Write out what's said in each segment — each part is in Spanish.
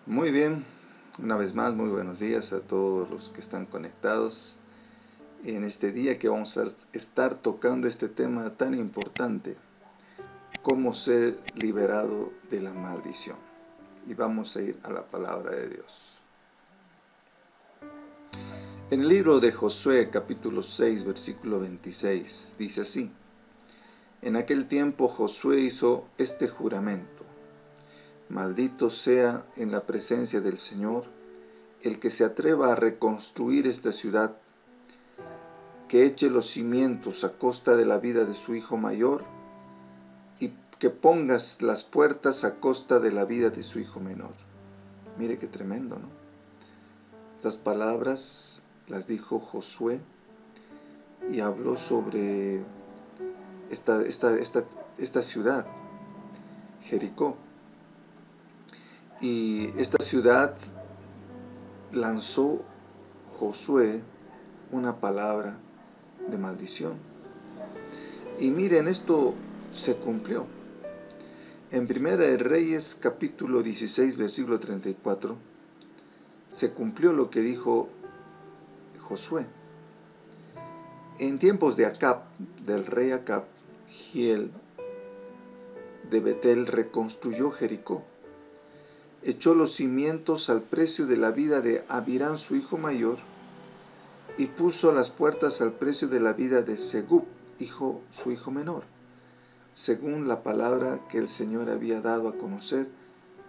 Muy bien, una vez más, muy buenos días a todos los que están conectados en este día que vamos a estar tocando este tema tan importante, cómo ser liberado de la maldición. Y vamos a ir a la palabra de Dios. En el libro de Josué, capítulo 6, versículo 26, dice así: En aquel tiempo Josué hizo este juramento: Maldito sea en la presencia del Señor el que se atreva a reconstruir esta ciudad, que eche los cimientos a costa de la vida de su hijo mayor y que pongas las puertas a costa de la vida de su hijo menor. Mire qué tremendo, ¿no? Estas palabras las dijo Josué y habló sobre esta ciudad, Jericó. Y esta ciudad lanzó Josué una palabra de maldición. Y miren, esto se cumplió. En Primera de Reyes, capítulo 16, versículo 34, se cumplió lo que dijo Josué. En tiempos de Acab, del rey Acab, Giel de Betel reconstruyó Jericó. Echó los cimientos al precio de la vida de Abirán, su hijo mayor, y puso las puertas al precio de la vida de Segub, su hijo menor, según la palabra que el Señor había dado a conocer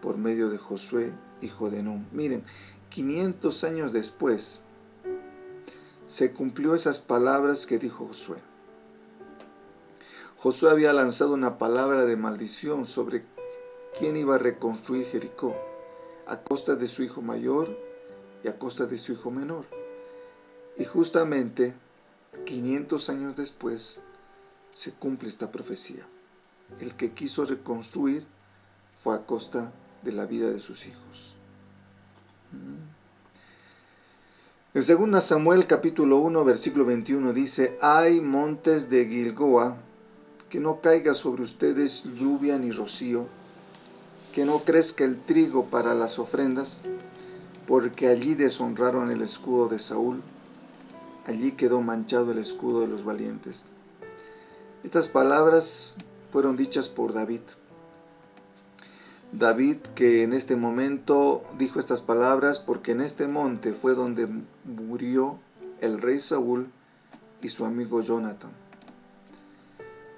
por medio de Josué, hijo de Nun. Miren, 500 años después se cumplió esas palabras que dijo Josué. Josué había lanzado una palabra de maldición sobre quién iba a reconstruir Jericó, a costa de su hijo mayor y a costa de su hijo menor. Y justamente 500 años después se cumple esta profecía. El que quiso reconstruir fue a costa de la vida de sus hijos. En 2 Samuel capítulo 1 versículo 21 dice: Hay montes de Gilboa, que no caiga sobre ustedes lluvia ni rocío, que no crezca el trigo para las ofrendas, porque allí deshonraron el escudo de Saúl, allí quedó manchado el escudo de los valientes. Estas palabras fueron dichas por David. David, que en este momento dijo estas palabras porque en este monte fue donde murió el rey Saúl y su amigo Jonatán.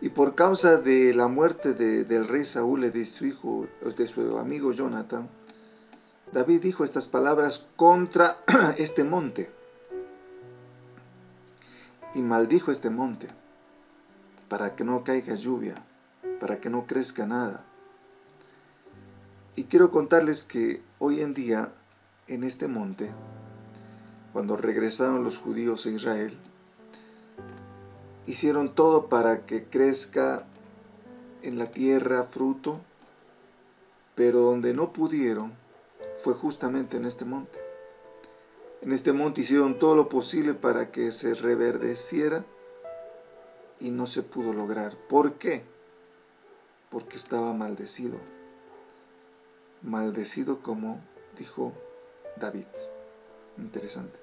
Y por causa de la muerte del rey Saúl y de su amigo Jonatán, David dijo estas palabras contra este monte y maldijo este monte para que no caiga lluvia, para que no crezca nada. Y quiero contarles que hoy en día, en este monte, cuando regresaron los judíos a Israel, hicieron todo para que crezca en la tierra fruto, pero donde no pudieron fue justamente en este monte. En este monte hicieron todo lo posible para que se reverdeciera y no se pudo lograr. ¿Por qué? Porque estaba maldecido. Maldecido, como dijo David. Interesante.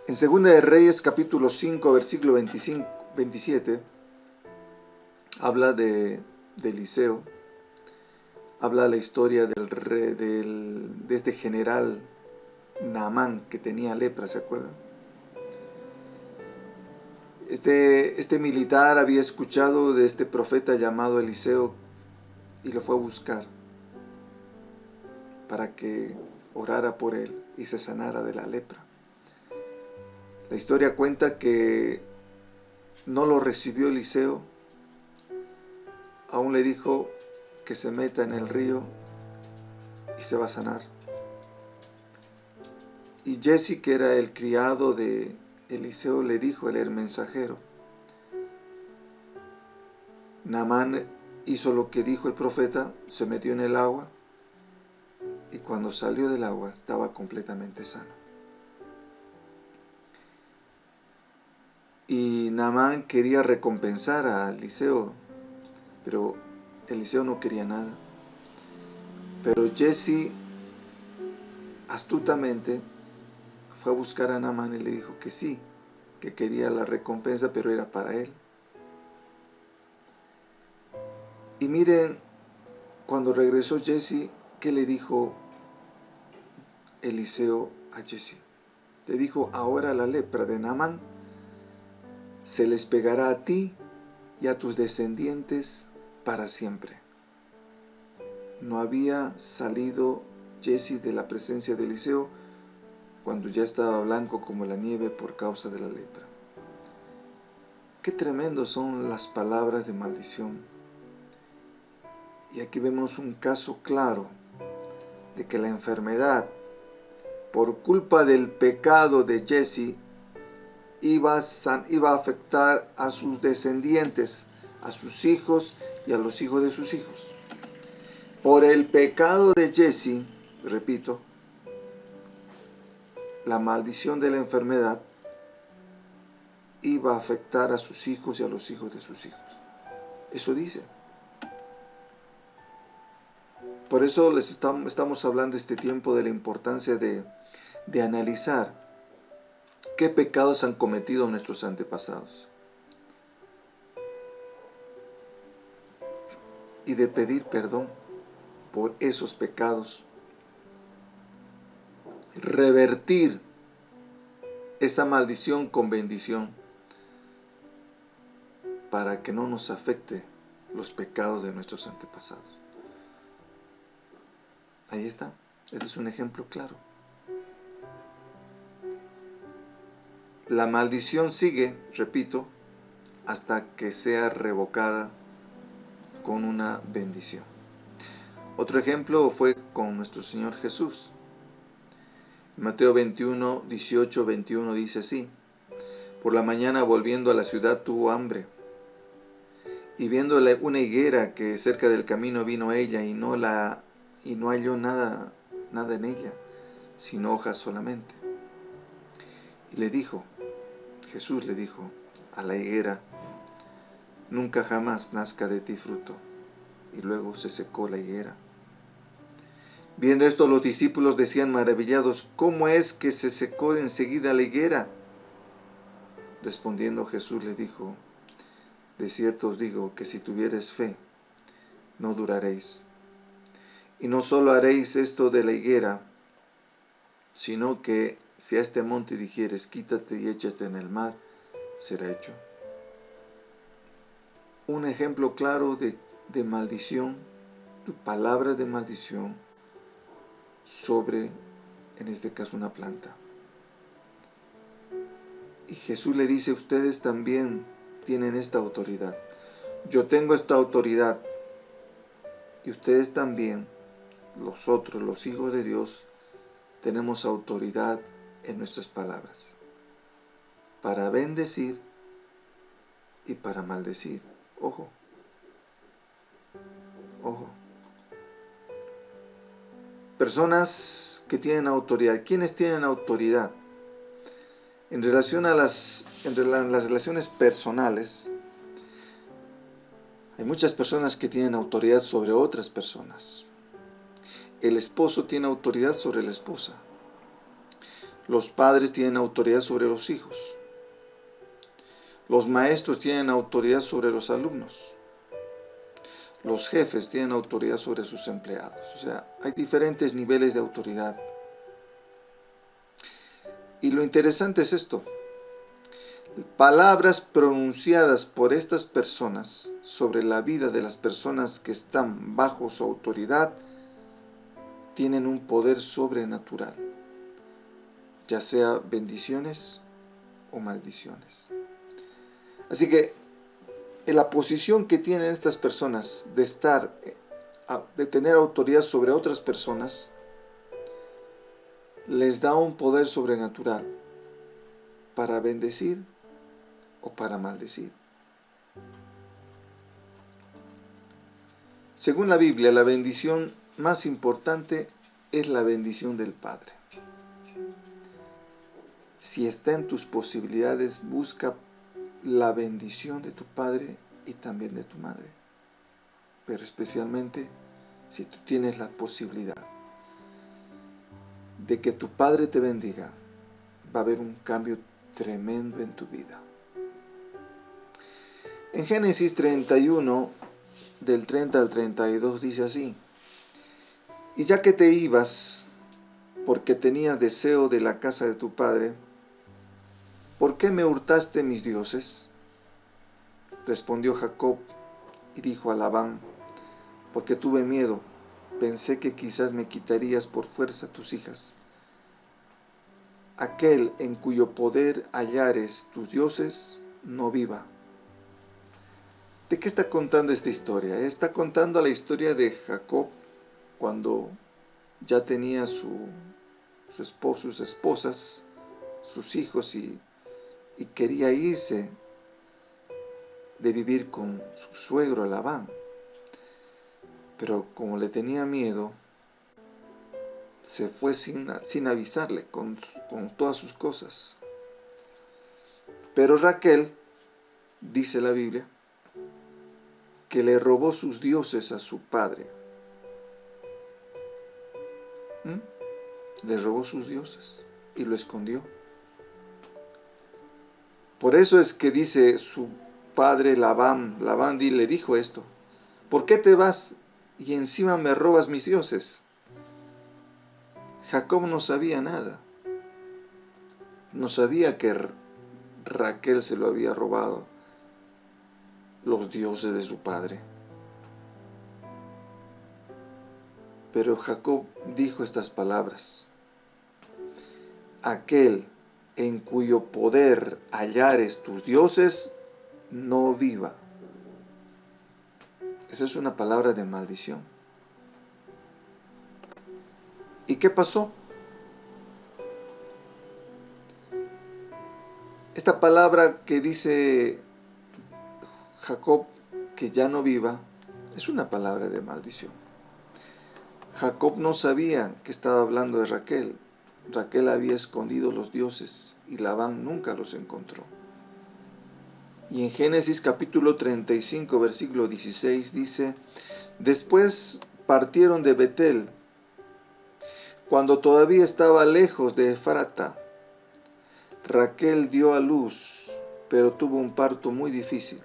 En 2 de Reyes capítulo 5 versículo 27 habla de Eliseo, habla la historia de este general Naamán que tenía lepra, ¿se acuerdan? Este militar había escuchado de este profeta llamado Eliseo y lo fue a buscar para que orara por él y se sanara de la lepra. La historia cuenta que no lo recibió Eliseo, aún le dijo que se meta en el río y se va a sanar. Y Jesse, que era el criado de Eliseo, le dijo, él era el mensajero. Naamán hizo lo que dijo el profeta, se metió en el agua y cuando salió del agua estaba completamente sano. Y Naamán quería recompensar a Eliseo, pero Eliseo no quería nada. Pero Jesse astutamente fue a buscar a Naamán y le dijo que sí, que quería la recompensa, pero era para él. Y miren, cuando regresó Jesse, ¿qué le dijo Eliseo a Jesse? Le dijo: ahora la lepra de Naamán se les pegará a ti y a tus descendientes para siempre. No había salido Jesse de la presencia de Eliseo cuando ya estaba blanco como la nieve por causa de la lepra. Qué tremendos son las palabras de maldición. Y aquí vemos un caso claro de que la enfermedad, por culpa del pecado de Jesse, iba a afectar a sus descendientes, a sus hijos y a los hijos de sus hijos. Por el pecado de Jesse, repito, la maldición de la enfermedad iba a afectar a sus hijos y a los hijos de sus hijos. Eso dice. Por eso les estamos hablando este tiempo de la importancia de analizar qué pecados han cometido nuestros antepasados y de pedir perdón por esos pecados, revertir esa maldición con bendición para que no nos afecte los pecados de nuestros antepasados. Ahí está, ese es un ejemplo claro. La maldición sigue, repito, hasta que sea revocada con una bendición. Otro ejemplo fue con nuestro Señor Jesús. Mateo 21, 18, 21 dice así: por la mañana, volviendo a la ciudad, tuvo hambre, y viendo una higuera que cerca del camino, vino a ella y no halló nada en ella, sino hojas solamente. Y Jesús le dijo a la higuera: nunca jamás nazca de ti fruto. Y luego se secó la higuera. Viendo esto, los discípulos decían maravillados: ¿cómo es que se secó enseguida la higuera? Respondiendo Jesús le dijo: de cierto os digo que si tuviereis fe, no duraréis. Y no solo haréis esto de la higuera, sino que si a este monte dijeres: quítate y échate en el mar, será hecho. Un ejemplo claro de maldición, de palabras de maldición sobre, en este caso, una planta. Y Jesús le dice: ustedes también tienen esta autoridad. Yo tengo esta autoridad. Y ustedes también, nosotros, los hijos de Dios, tenemos autoridad en nuestras palabras, para bendecir y para maldecir. Ojo, ojo. Personas que tienen autoridad. ¿Quiénes tienen autoridad? En relación a las relaciones personales, hay muchas personas que tienen autoridad sobre otras personas. El esposo tiene autoridad sobre la esposa. Los padres tienen autoridad sobre los hijos. Los maestros tienen autoridad sobre los alumnos. Los jefes tienen autoridad sobre sus empleados. O sea, hay diferentes niveles de autoridad. Y lo interesante es esto: palabras pronunciadas por estas personas sobre la vida de las personas que están bajo su autoridad tienen un poder sobrenatural, ya sea bendiciones o maldiciones. Así que en la posición que tienen estas personas de tener autoridad sobre otras personas, les da un poder sobrenatural para bendecir o para maldecir. Según la Biblia, la bendición más importante es la bendición del Padre. Si está en tus posibilidades, busca la bendición de tu padre y también de tu madre, pero especialmente si tú tienes la posibilidad de que tu Padre te bendiga, va a haber un cambio tremendo en tu vida. En Génesis 31, del 30 al 32, dice así: y ya que te ibas, porque tenías deseo de la casa de tu padre, ¿por qué me hurtaste mis dioses? Respondió Jacob y dijo a Labán: porque tuve miedo, pensé que quizás me quitarías por fuerza tus hijas. Aquel en cuyo poder hallares tus dioses, no viva. ¿De qué está contando esta historia? Está contando la historia de Jacob cuando ya tenía su esposo, sus esposas, sus hijos, y quería irse de vivir con su suegro Labán. Pero como le tenía miedo, se fue sin avisarle con todas sus cosas. Pero Raquel, dice la Biblia, que le robó sus dioses a su padre. Le robó sus dioses y lo escondió. Por eso es que dice su padre Labán le dijo esto: ¿por qué te vas y encima me robas mis dioses? Jacob no sabía nada. No sabía que Raquel se lo había robado los dioses de su padre. Pero Jacob dijo estas palabras: aquel en cuyo poder hallares tus dioses, no viva. Esa es una palabra de maldición. ¿Y qué pasó? Esta palabra que dice Jacob, que ya no viva, es una palabra de maldición. Jacob no sabía que estaba hablando de Raquel. Raquel había escondido los dioses y Labán nunca los encontró. Y en Génesis capítulo 35, versículo 16 dice: después partieron de Betel, cuando todavía estaba lejos de Efrata. Raquel dio a luz, pero tuvo un parto muy difícil.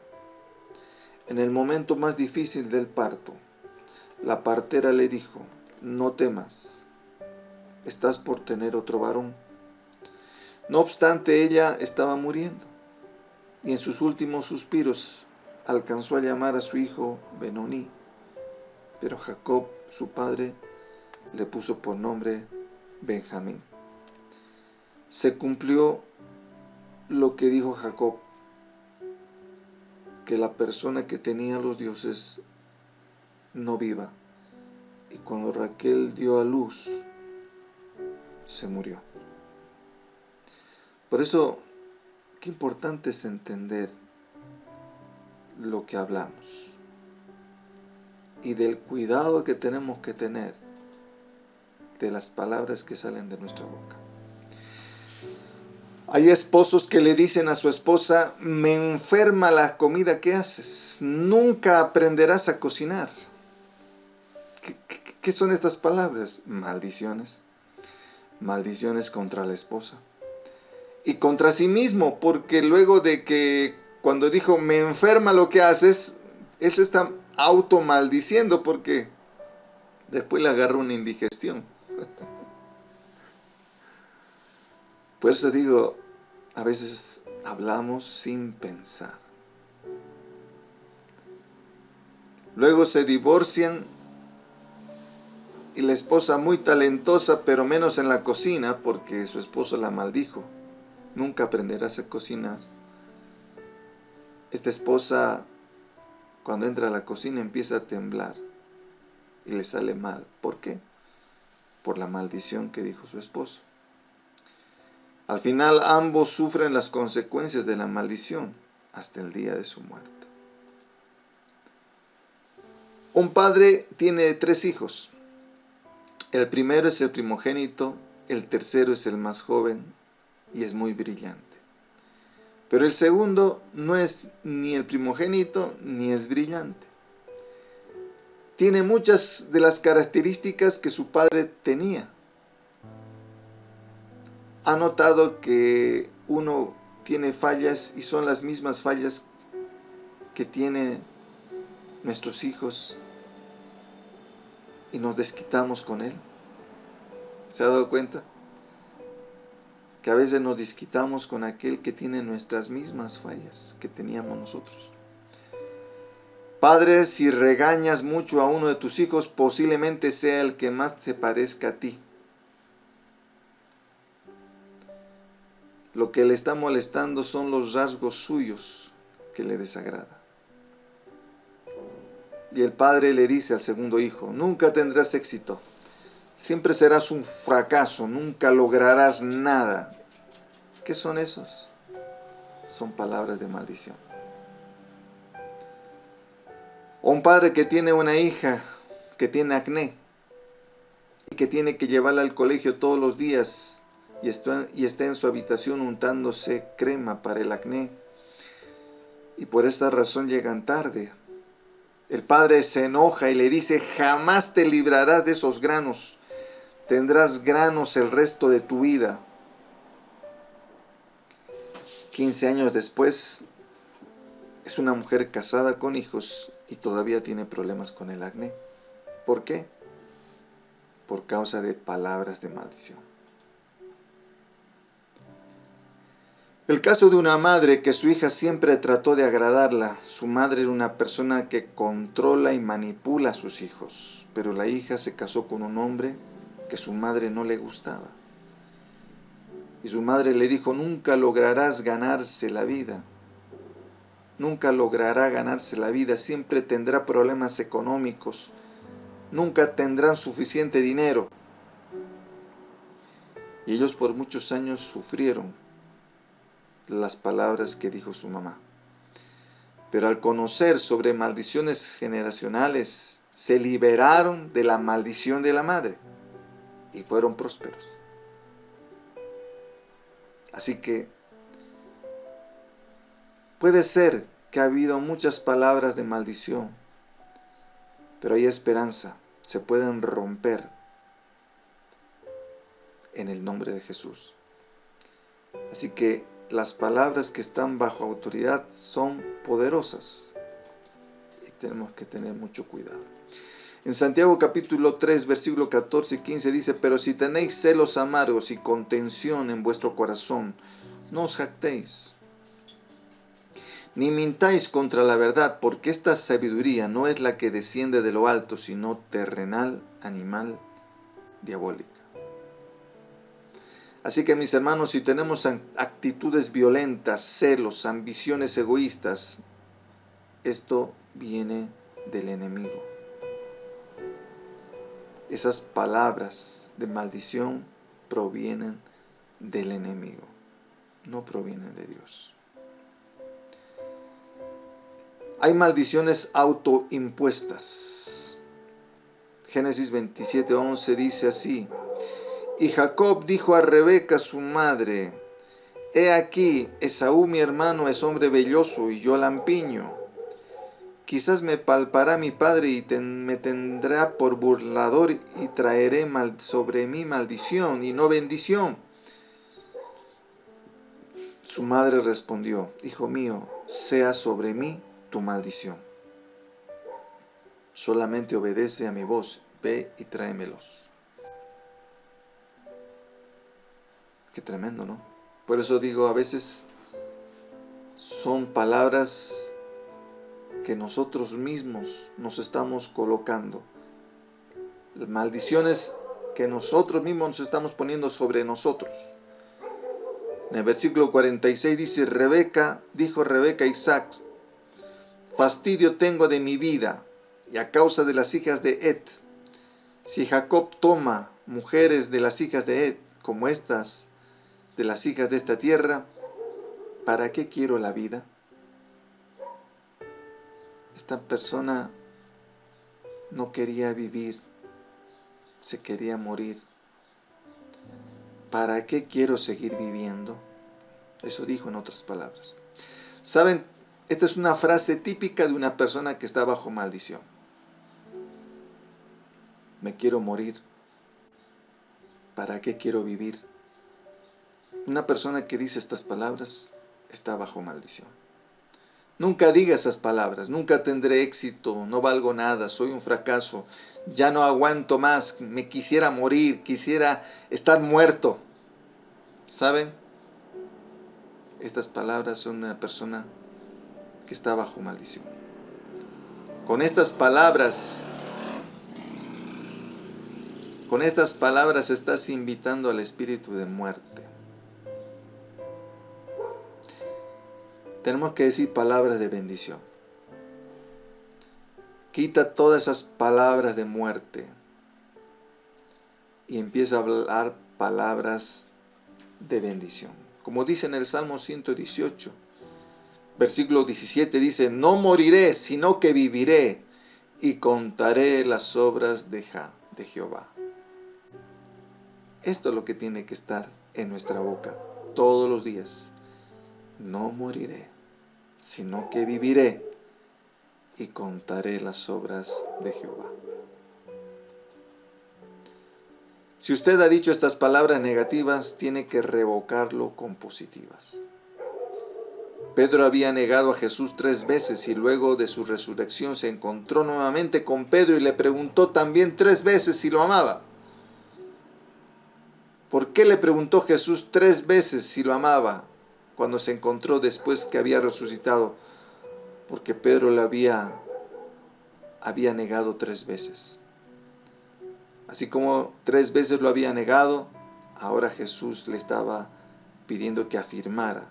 En el momento más difícil del parto, la partera le dijo: no temas, estás por tener otro varón. No obstante, ella estaba muriendo, y en sus últimos suspiros alcanzó a llamar a su hijo Benoní, pero Jacob, su padre, le puso por nombre Benjamín. Se cumplió lo que dijo Jacob, que la persona que tenía los dioses no viva. Y cuando Raquel dio a luz, se murió. Por eso, qué importante es entender lo que hablamos y del cuidado que tenemos que tener de las palabras que salen de nuestra boca. Hay esposos que le dicen a su esposa: me enferma la comida que haces, nunca aprenderás a cocinar. ¿Qué son estas palabras? Maldiciones. Maldiciones contra la esposa y contra sí mismo, porque luego de que cuando dijo me enferma lo que haces, él se está automaldiciendo porque después le agarra una indigestión. Por eso digo, a veces hablamos sin pensar. Luego se divorcian y la esposa, muy talentosa, pero menos en la cocina, porque su esposo la maldijo: nunca aprenderás a cocinar. Esta esposa, cuando entra a la cocina, empieza a temblar y le sale mal. ¿Por qué? Por la maldición que dijo su esposo. Al final ambos sufren las consecuencias de la maldición hasta el día de su muerte. Un padre tiene 3 hijos. El primero es el primogénito, el tercero es el más joven y es muy brillante. Pero el segundo no es ni el primogénito ni es brillante. tiene muchas de las características que su padre tenía. Ha notado que uno tiene fallas y son las mismas fallas que tienen nuestros hijos y nos desquitamos con él. ¿Se ha dado cuenta? Que a veces nos desquitamos con aquel que tiene nuestras mismas fallas que teníamos nosotros. Padre, si regañas mucho a uno de tus hijos, posiblemente sea el que más se parezca a ti. Lo que le está molestando son los rasgos suyos que le desagrada. Y el padre le dice al segundo hijo, nunca tendrás éxito, siempre serás un fracaso, nunca lograrás nada. ¿Qué son esos? Son palabras de maldición. O un padre que tiene una hija que tiene acné y que tiene que llevarla al colegio todos los días y está en su habitación untándose crema para el acné y por esta razón llegan tarde. El padre se enoja y le dice, jamás te librarás de esos granos, tendrás granos el resto de tu vida. 15 años después, es una mujer casada con hijos y todavía tiene problemas con el acné. ¿Por qué? Por causa de palabras de maldición. El caso de una madre que su hija siempre trató de agradarla. Su madre era una persona que controla y manipula a sus hijos, pero la hija se casó con un hombre que su madre no le gustaba. Y su madre le dijo, nunca lograrás ganarse la vida. Nunca logrará ganarse la vida, siempre tendrá problemas económicos, nunca tendrán suficiente dinero. Y ellos por muchos años sufrieron las palabras que dijo su mamá. Pero al conocer sobre maldiciones generacionales, se liberaron de la maldición de la madre y fueron prósperos. Así que puede ser que ha habido muchas palabras de maldición, pero hay esperanza, se pueden romper en el nombre de Jesús. Así que las palabras que están bajo autoridad son poderosas y tenemos que tener mucho cuidado. En Santiago capítulo 3, versículo 14 y 15 dice, pero si tenéis celos amargos y contención en vuestro corazón, no os jactéis, ni mintáis contra la verdad, porque esta sabiduría no es la que desciende de lo alto, sino terrenal, animal, diabólica. Así que mis hermanos, si tenemos actitudes violentas, celos, ambiciones egoístas, esto viene del enemigo. Esas palabras de maldición provienen del enemigo, no provienen de Dios. Hay maldiciones autoimpuestas. Génesis 27:11 dice así, y Jacob dijo a Rebeca su madre, he aquí, Esaú mi hermano es hombre velloso y yo lampiño. Quizás me palpará mi padre y me tendrá por burlador y traeré sobre mí maldición y no bendición. Su madre respondió, hijo mío, sea sobre mí tu maldición. Solamente obedece a mi voz, ve y tráemelos. Qué tremendo, ¿no? Por eso digo, a veces son palabras que nosotros mismos nos estamos colocando. Maldiciones que nosotros mismos nos estamos poniendo sobre nosotros. En el versículo 46 dice, dijo Rebeca a Isaac, fastidio tengo de mi vida y a causa de las hijas de Het. Si Jacob toma mujeres de las hijas de Het, como estas de las hijas de esta tierra, ¿para qué quiero la vida? Esta persona no quería vivir, se quería morir. ¿Para qué quiero seguir viviendo? Eso dijo en otras palabras. ¿Saben? Esta es una frase típica de una persona que está bajo maldición. me quiero morir. ¿Para qué quiero vivir? Una persona que dice estas palabras está bajo maldición. Nunca diga esas palabras, nunca tendré éxito, no valgo nada, soy un fracaso, ya no aguanto más, me quisiera morir, quisiera estar muerto. ¿Saben? Estas palabras son una persona que está bajo maldición. Con estas palabras estás invitando al espíritu de muerte. Tenemos que decir palabras de bendición. Quita todas esas palabras de muerte y empieza a hablar palabras de bendición. Como dice en el Salmo 118, versículo 17, dice: no moriré, sino que viviré y contaré las obras de Jehová. Esto es lo que tiene que estar en nuestra boca todos los días. No moriré, sino que viviré y contaré las obras de Jehová. Si usted ha dicho estas palabras negativas, tiene que revocarlo con positivas. Pedro había negado a Jesús 3 veces y luego de su resurrección se encontró nuevamente con Pedro y le preguntó también 3 veces si lo amaba. ¿Por qué le preguntó Jesús 3 veces si lo amaba cuando se encontró después que había resucitado? Porque Pedro le había negado 3 veces. Así como 3 veces lo había negado, ahora Jesús le estaba pidiendo que afirmara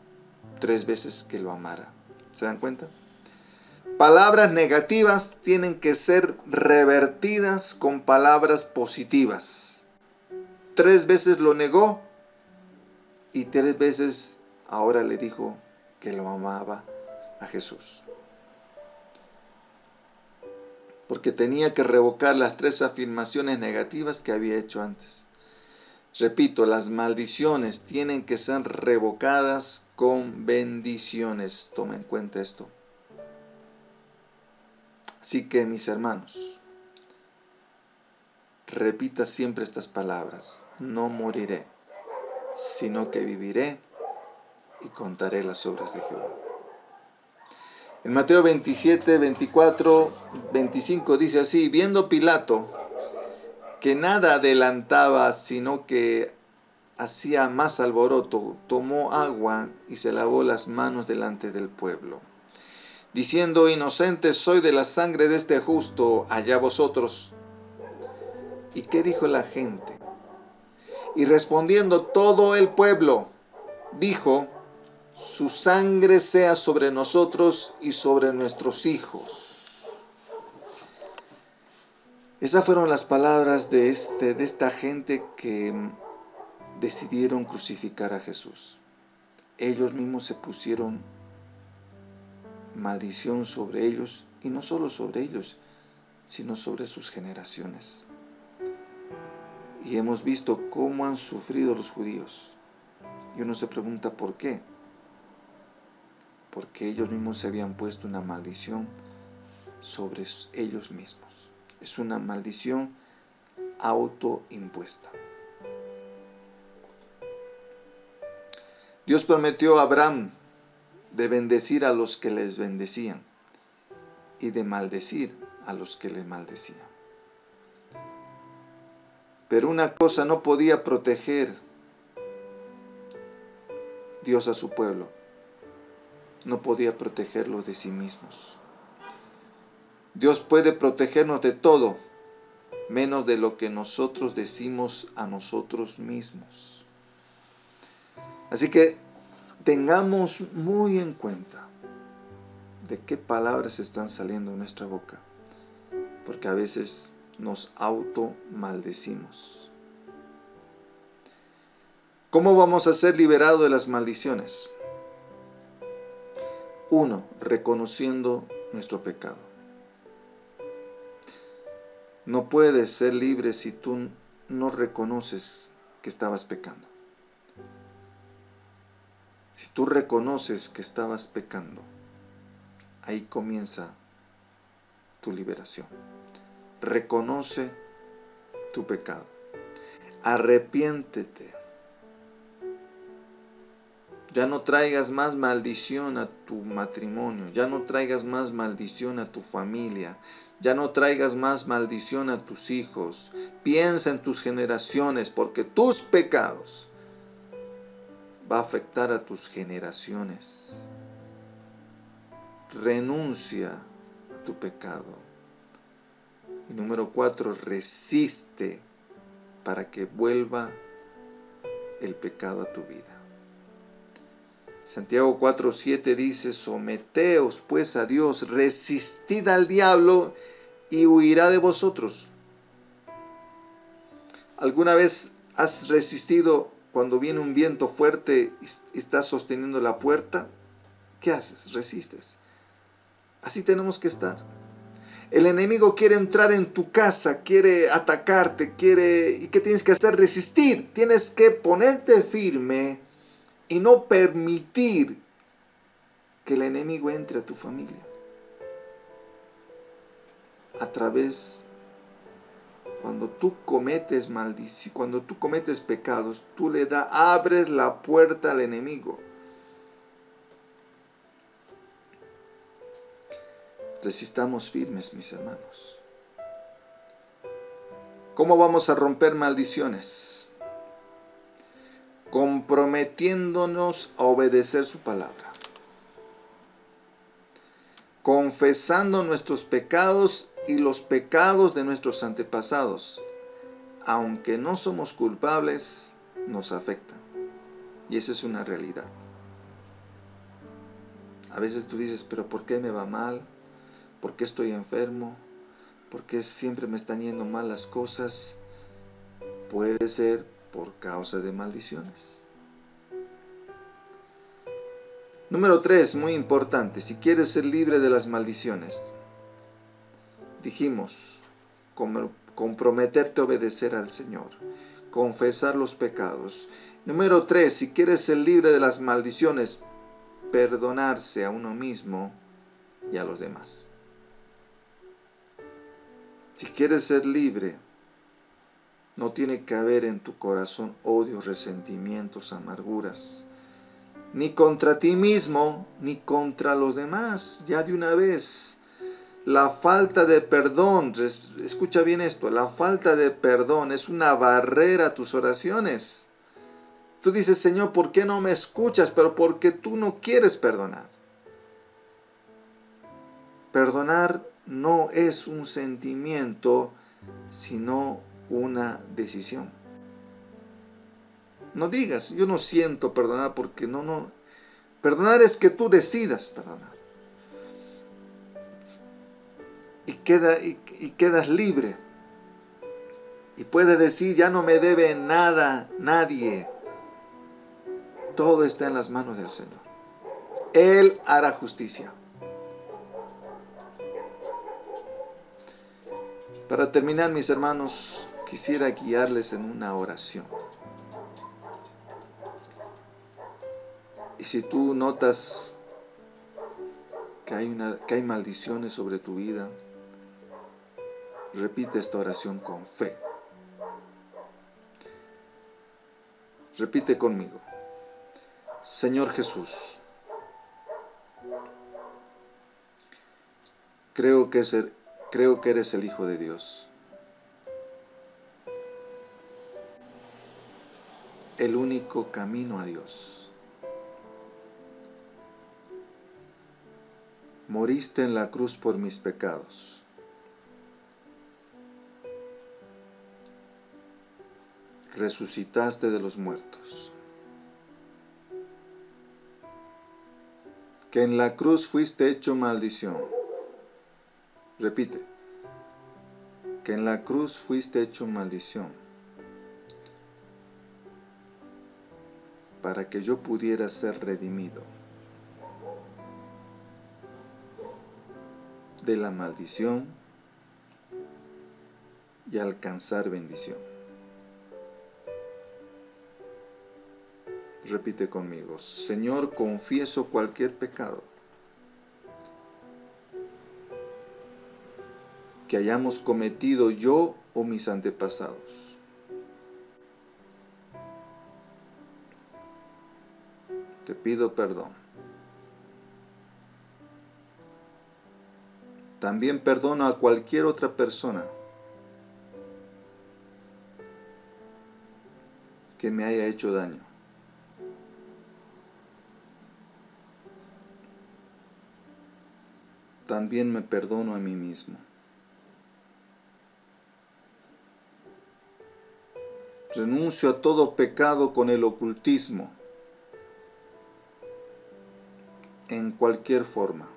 3 veces que lo amara. ¿Se dan cuenta? Palabras negativas tienen que ser revertidas con palabras positivas. 3 veces lo negó y 3 veces ahora le dijo que lo amaba a Jesús. Porque tenía que revocar las 3 afirmaciones negativas que había hecho antes. Repito, las maldiciones tienen que ser revocadas con bendiciones. Toma en cuenta esto. Así que, mis hermanos, repita siempre estas palabras: no moriré, sino que viviré y contaré las obras de Jehová. En Mateo 27, 24, 25 dice así: viendo Pilato que nada adelantaba, sino que hacía más alboroto, tomó agua y se lavó las manos delante del pueblo, diciendo: inocente soy de la sangre de este justo, allá vosotros. ¿Y qué dijo la gente? Y respondiendo todo el pueblo, dijo: su sangre sea sobre nosotros y sobre nuestros hijos. Esas fueron las palabras de esta gente que decidieron crucificar a Jesús. Ellos mismos se pusieron maldición sobre ellos, y no solo sobre ellos, sino sobre sus generaciones. Y hemos visto cómo han sufrido los judíos. Y uno se pregunta ¿por qué? Porque ellos mismos se habían puesto una maldición sobre ellos mismos. Es una maldición autoimpuesta. Dios prometió a Abraham de bendecir a los que les bendecían y de maldecir a los que les maldecían. Pero una cosa no podía proteger Dios a su pueblo: no podía protegerlos de sí mismos. Dios puede protegernos de todo, menos de lo que nosotros decimos a nosotros mismos. Así que tengamos muy en cuenta de qué palabras están saliendo de nuestra boca, porque a veces nos automaldecimos. ¿Cómo vamos a ser liberados de las maldiciones? 1. Reconociendo nuestro pecado. No puedes ser libre si tú no reconoces que estabas pecando. Si tú reconoces que estabas pecando, ahí comienza tu liberación. Reconoce tu pecado. Arrepiéntete. Ya no traigas más maldición a tu matrimonio, ya no traigas más maldición a tu familia, ya no traigas más maldición a tus hijos. Piensa en tus generaciones, porque tus pecados va a afectar a tus generaciones. Renuncia a tu pecado. Y número 4, resiste para que vuelva el pecado a tu vida. Santiago 4:7 dice: someteos pues a Dios, resistid al diablo y huirá de vosotros. ¿Alguna vez has resistido cuando viene un viento fuerte y estás sosteniendo la puerta? ¿Qué haces? Resistes. Así tenemos que estar. El enemigo quiere entrar en tu casa, quiere atacarte, ¿y qué tienes que hacer? Resistir. Tienes que ponerte firme y no permitir que el enemigo entre a tu familia. A través, cuando tú cometes maldición, cuando tú cometes pecados, tú abres la puerta al enemigo. Resistamos firmes, mis hermanos. ¿Cómo vamos a romper maldiciones? Comprometiéndonos a obedecer su palabra. Confesando nuestros pecados y los pecados de nuestros antepasados. Aunque no somos culpables, nos afectan. Y esa es una realidad. A veces tú dices, pero ¿por qué me va mal? ¿Por qué estoy enfermo? ¿Por qué siempre me están yendo mal las cosas? Puede ser por causa de maldiciones. Número 3, muy importante, si quieres ser libre de las maldiciones, dijimos, comprometerte a obedecer al Señor, confesar los pecados. Número 3, si quieres ser libre de las maldiciones, perdonarse a uno mismo y a los demás. Si quieres ser libre, no tiene que haber en tu corazón odios, resentimientos, amarguras, ni contra ti mismo, ni contra los demás, ya de una vez. La falta de perdón, escucha bien esto, la falta de perdón es una barrera a tus oraciones. Tú dices, Señor, ¿por qué no me escuchas? Pero porque tú no quieres perdonar. Perdonar no es un sentimiento, sino una decisión. No digas, yo no siento perdonar, porque no. Perdonar es que tú decidas perdonar. Y quedas libre. Y puedes decir, ya no me debe nada nadie. Todo está en las manos del Señor. Él hará justicia. Para terminar, mis hermanos, quisiera guiarles en una oración. Y si tú notas que hay maldiciones sobre tu vida, repite esta oración con fe. Repite conmigo. Señor Jesús, creo que eres el Hijo de Dios, el único camino a Dios. Moriste en la cruz por mis pecados. Resucitaste de los muertos. Que en la cruz fuiste hecho maldición. Repite. Que en la cruz fuiste hecho maldición. Para que yo pudiera ser redimido de la maldición y alcanzar bendición. Repite conmigo. Señor, confieso cualquier pecado que hayamos cometido yo o mis antepasados. Te pido perdón. También perdono a cualquier otra persona que me haya hecho daño. También me perdono a mí mismo. Renuncio a todo pecado con el ocultismo, en cualquier forma.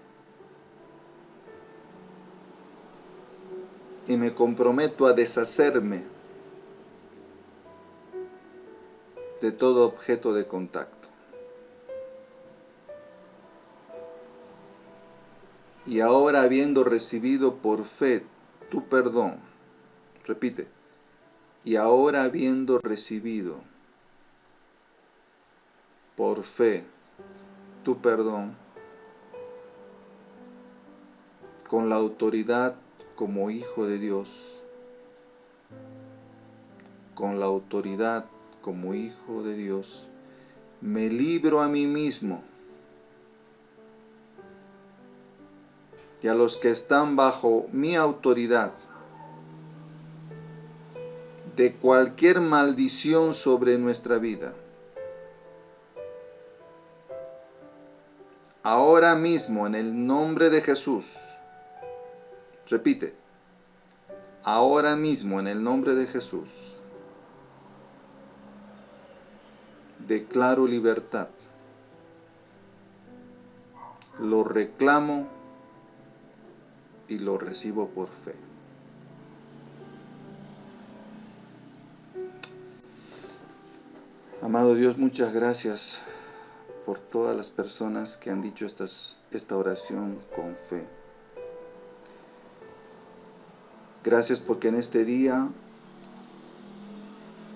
Y me comprometo a deshacerme de todo objeto de contacto. Y ahora, habiendo recibido por fe tu perdón, repite, y ahora habiendo recibido por fe tu perdón, con la autoridad como hijo de Dios, con la autoridad como hijo de Dios, me libro a mí mismo y a los que están bajo mi autoridad de cualquier maldición sobre nuestra vida. Ahora mismo, en el nombre de Jesús, repite, ahora mismo en el nombre de Jesús, declaro libertad, lo reclamo y lo recibo por fe. Amado Dios, muchas gracias por todas las personas que han dicho esta oración con fe. Gracias porque en este día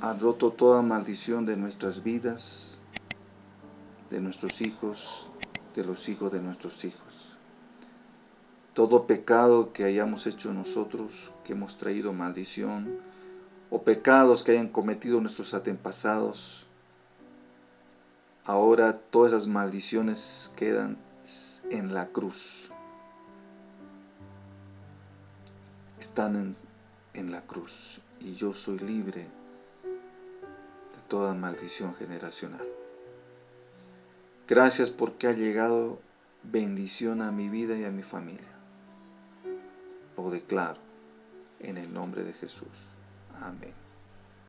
has roto toda maldición de nuestras vidas, de nuestros hijos, de los hijos de nuestros hijos. Todo pecado que hayamos hecho nosotros, que hemos traído maldición, o pecados que hayan cometido nuestros antepasados, ahora todas esas maldiciones quedan en la cruz. Están en la cruz y yo soy libre de toda maldición generacional. Gracias porque ha llegado bendición a mi vida y a mi familia. Lo declaro en el nombre de Jesús. Amén.